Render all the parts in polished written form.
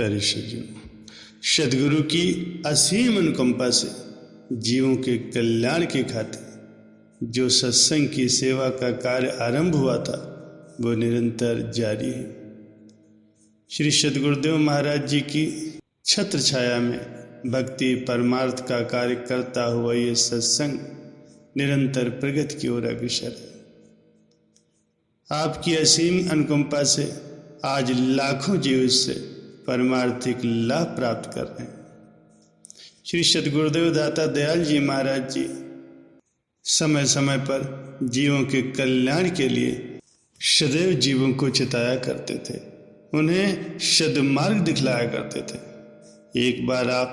प्यारे सज्जन, सदगुरु की असीम अनुकंपा से जीवों के कल्याण के खातिर जो सत्संग की सेवा का कार्य आरंभ हुआ था वो निरंतर जारी है। श्री सदगुरुदेव महाराज जी की छत्र छाया में भक्ति परमार्थ का कार्य करता हुआ ये सत्संग निरंतर प्रगति की ओर अग्रसर है। आपकी असीम अनुकंपा से आज लाखों जीव इससे परमार्थिक लाभ प्राप्त कर रहे हैं। श्री सदगुरुदेव दाता दयाल जी महाराज जी समय समय पर जीवों के कल्याण के लिए सदैव जीवों को चिताया करते थे, उन्हें सद्मार्ग दिखलाया करते थे। एक बार आप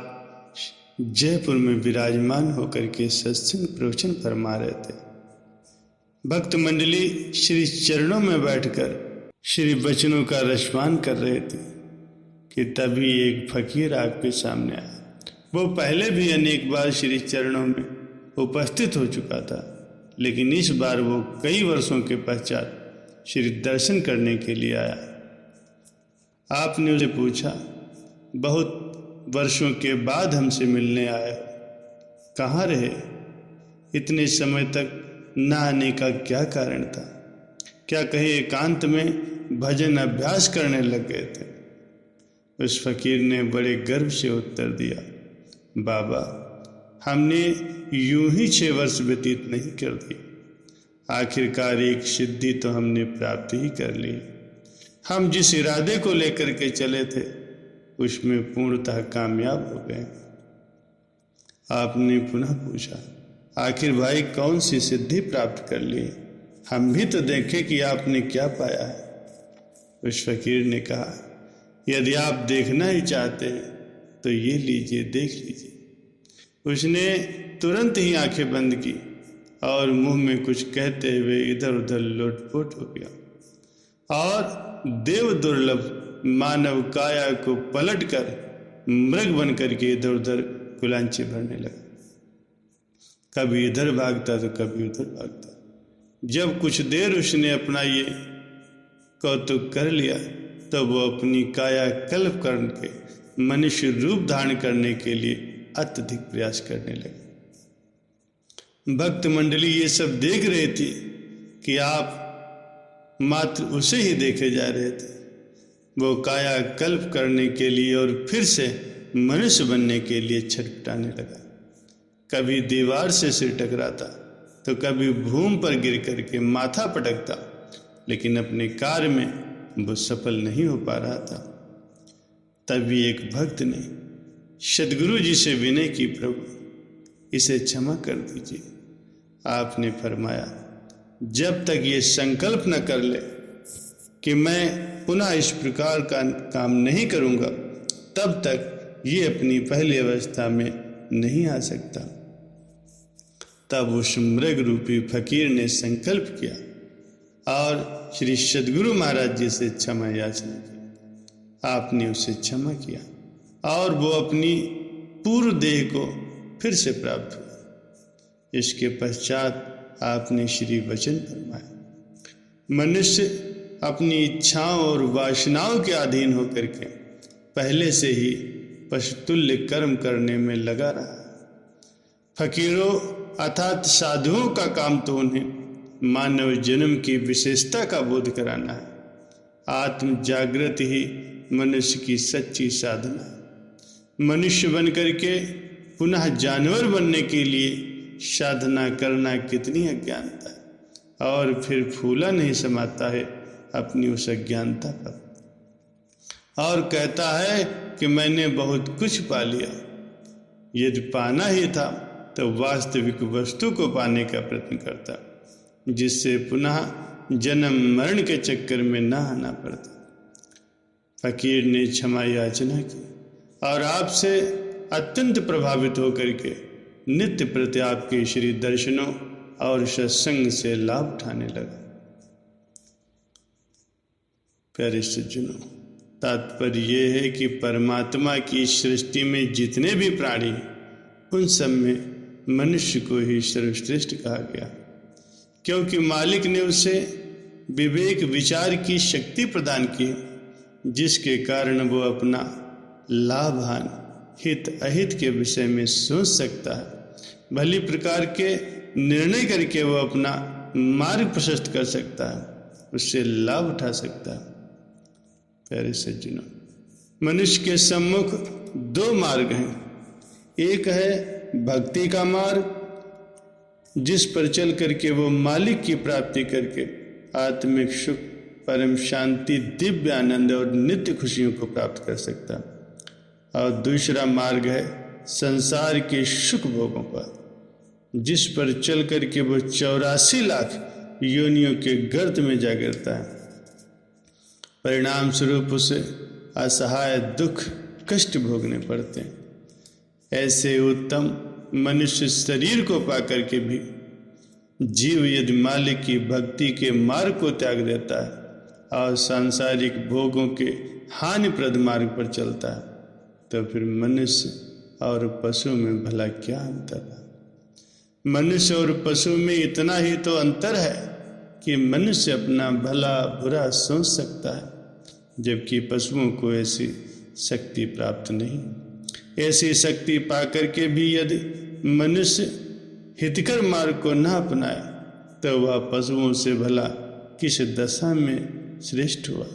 जयपुर में विराजमान होकर के सत्संग प्रवचन फरमा रहे थे। भक्त मंडली श्री चरणों में बैठकर श्री वचनों का रसपान कर रहे थे कि तभी एक फकीर आपके सामने आया। वो पहले भी अनेक बार श्री चरणों में उपस्थित हो चुका था, लेकिन इस बार वो कई वर्षों के पश्चात श्री दर्शन करने के लिए आया। आपने उसे पूछा, बहुत वर्षों के बाद हमसे मिलने आए, कहाँ रहे? इतने समय तक न आने का क्या कारण था? क्या कहीं एकांत में भजन अभ्यास करने लग गए थे? उस फकीर ने बड़े गर्व से उत्तर दिया, बाबा, हमने यूं ही 6 वर्ष व्यतीत नहीं कर दिए, आखिरकार एक सिद्धि तो हमने प्राप्त ही कर ली। हम जिस इरादे को लेकर के चले थे उसमें पूर्णतः कामयाब हो गए। आपने पुनः पूछा, आखिर भाई कौन सी सिद्धि प्राप्त कर ली? हम भी तो देखें कि आपने क्या पाया है। उस फकीर ने कहा, यदि आप देखना ही चाहते हैं तो ये लीजिए, देख लीजिए। उसने तुरंत ही आंखें बंद की और मुंह में कुछ कहते हुए इधर उधर लोटपोट हो गया और देव दुर्लभ मानव काया को पलटकर मृग बन करके इधर उधर कुलांचे भरने लगा। कभी इधर भागता तो कभी उधर भागता। जब कुछ देर उसने अपना ये कौतुक कर लिया तो वो अपनी काया कल्प करके मनुष्य रूप धारण करने के लिए अत्यधिक प्रयास करने लगे। भक्त मंडली ये सब देख रहे थे कि आप मात्र उसे ही देखे जा रहे थे। वो काया कल्प करने के लिए और फिर से मनुष्य बनने के लिए छटपटाने लगा। कभी दीवार से सिर टकराता तो कभी भूमि पर गिर करके माथा पटकता, लेकिन अपने कार्य में वो सफल नहीं हो पा रहा था। तभी एक भक्त ने सदगुरु जी से विनय की, प्रभु इसे क्षमा कर दीजिए। आपने फरमाया, जब तक ये संकल्प न कर ले कि मैं पुनः इस प्रकार का काम नहीं करूंगा, तब तक ये अपनी पहली अवस्था में नहीं आ सकता। तब उस मृग रूपी फकीर ने संकल्प किया और श्री सदगुरु महाराज जी से क्षमा याचना की। आपने उसे क्षमा किया और वो अपनी पूर्व देह को फिर से प्राप्त हुआ। इसके पश्चात आपने श्री वचन फरमाया, मनुष्य अपनी इच्छाओं और वासनाओं के अधीन होकर के पहले से ही पशुतुल्य कर्म करने में लगा रहा। फकीरों अर्थात साधुओं का काम तो उन्हें मानव जन्म की विशेषता का बोध कराना है। आत्म जागृत ही मनुष्य की सच्ची साधना है। मनुष्य बन करके पुनः जानवर बनने के लिए साधना करना कितनी अज्ञानता है, और फिर फूला नहीं समाता है अपनी उस अज्ञानता पर और कहता है कि मैंने बहुत कुछ पा लिया। यदि पाना ही था तो वास्तविक वस्तु को पाने का प्रयत्न करता, जिससे पुनः जन्म मरण के चक्कर में न आना पड़ता। फकीर ने क्षमा याचना की और आपसे अत्यंत प्रभावित होकर के नित्य प्रति आपके श्री दर्शनों और सत्संग से लाभ उठाने लगा। प्यारे सज्जनों, तात्पर्य यह है कि परमात्मा की सृष्टि में जितने भी प्राणी हैं उन सब में मनुष्य को ही सर्वश्रेष्ठ कहा गया, क्योंकि मालिक ने उसे विवेक विचार की शक्ति प्रदान की, जिसके कारण वो अपना लाभ-हानि, हित अहित के विषय में सोच सकता है। भली प्रकार के निर्णय करके वो अपना मार्ग प्रशस्त कर सकता है, उससे लाभ उठा सकता है। प्यारे सज्जनों, मनुष्य के सम्मुख दो मार्ग हैं। एक है भक्ति का मार्ग, जिस पर चल करके वो मालिक की प्राप्ति करके आत्मिक सुख, परम शांति, दिव्य आनंद और नित्य खुशियों को प्राप्त कर सकता है। और दूसरा मार्ग है संसार के सुख भोगों पर, जिस पर चल करके वो 84 लाख योनियों के गर्त में जा गिरता है। परिणाम स्वरूप उसे असहाय दुख कष्ट भोगने पड़ते हैं। ऐसे उत्तम मनुष्य शरीर को पाकर के भी जीव यदि मालिक की भक्ति के मार्ग को त्याग देता है और सांसारिक भोगों के हानिप्रद मार्ग पर चलता है, तो फिर मनुष्य और पशु में भला क्या अंतर है? मनुष्य और पशु में इतना ही तो अंतर है कि मनुष्य अपना भला बुरा सोच सकता है, जबकि पशुओं को ऐसी शक्ति प्राप्त नहीं। ऐसी शक्ति पाकर के भी यदि मनुष्य हितकर मार्ग को न अपनाए, तो वह पशुओं से भला किस दशा में श्रेष्ठ हुआ।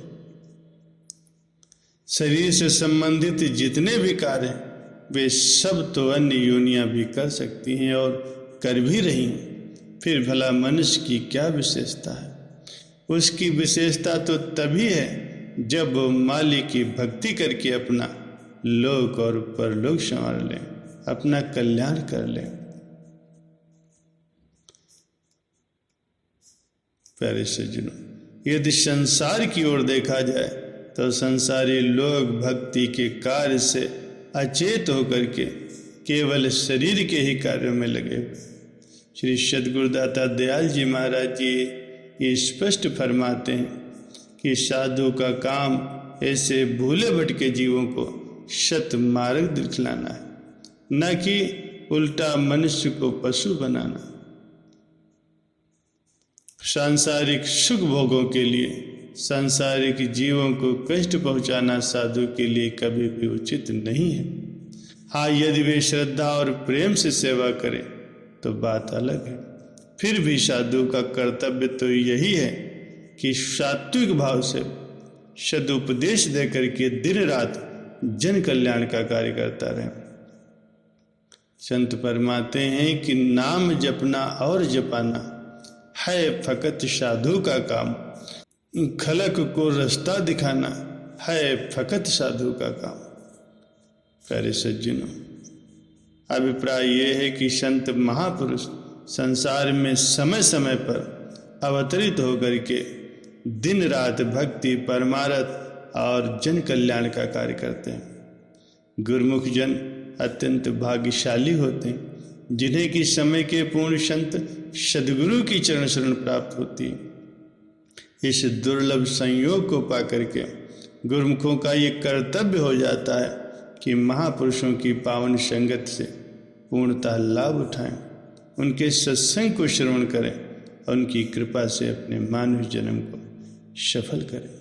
शरीर से संबंधित जितने भी कार्य हैं, वे सब तो अन्य योनियां भी कर सकती हैं और कर भी रही हैं। फिर भला मनुष्य की क्या विशेषता है? उसकी विशेषता तो तभी है जब वो मालिक की भक्ति करके अपना लोक और परलोक संवार ले, अपना कल्याण कर ले। प्यारे सज्जनों, यदि संसार की ओर देखा जाए तो संसारी लोग भक्ति के कार्य से अचेत होकर के केवल शरीर के ही कार्यों में लगे हुए। श्री सद्गुरुदाता दयाल जी महाराज जी ये स्पष्ट फरमाते हैं कि साधु का काम ऐसे भूले भटके जीवों को सत मार्ग दिखलाना है, न कि उल्टा मनुष्य को पशु बनाना। सांसारिक सुख भोगों के लिए सांसारिक जीवों को कष्ट पहुंचाना साधु के लिए कभी भी उचित नहीं है। हाँ, यदि वे श्रद्धा और प्रेम से सेवा करें तो बात अलग है। फिर भी साधु का कर्तव्य तो यही है कि सात्विक भाव से सदुपदेश देकर के दिन रात जन कल्याण का कार्य करता रहे। संत फरमाते हैं कि नाम जपना और जपाना है फकत साधु का काम, खलक को रास्ता दिखाना है फकत साधु का काम। प्यारे सज्जनों, अभिप्राय यह है कि संत महापुरुष संसार में समय समय पर अवतरित होकर के दिन रात भक्ति, परमार्थ और जन कल्याण का कार्य करते हैं। गुरुमुख जन अत्यंत भाग्यशाली होते हैं, जिन्हें कि समय के पूर्ण संत सद्गुरु की चरण शरण प्राप्त होती है। इस दुर्लभ संयोग को पाकर के गुरुमुखों का ये कर्तव्य हो जाता है कि महापुरुषों की पावन संगत से पूर्णतः लाभ उठाएं, उनके सत्संग को श्रवण करें और उनकी कृपा से अपने मानव जन्म को सफल करें।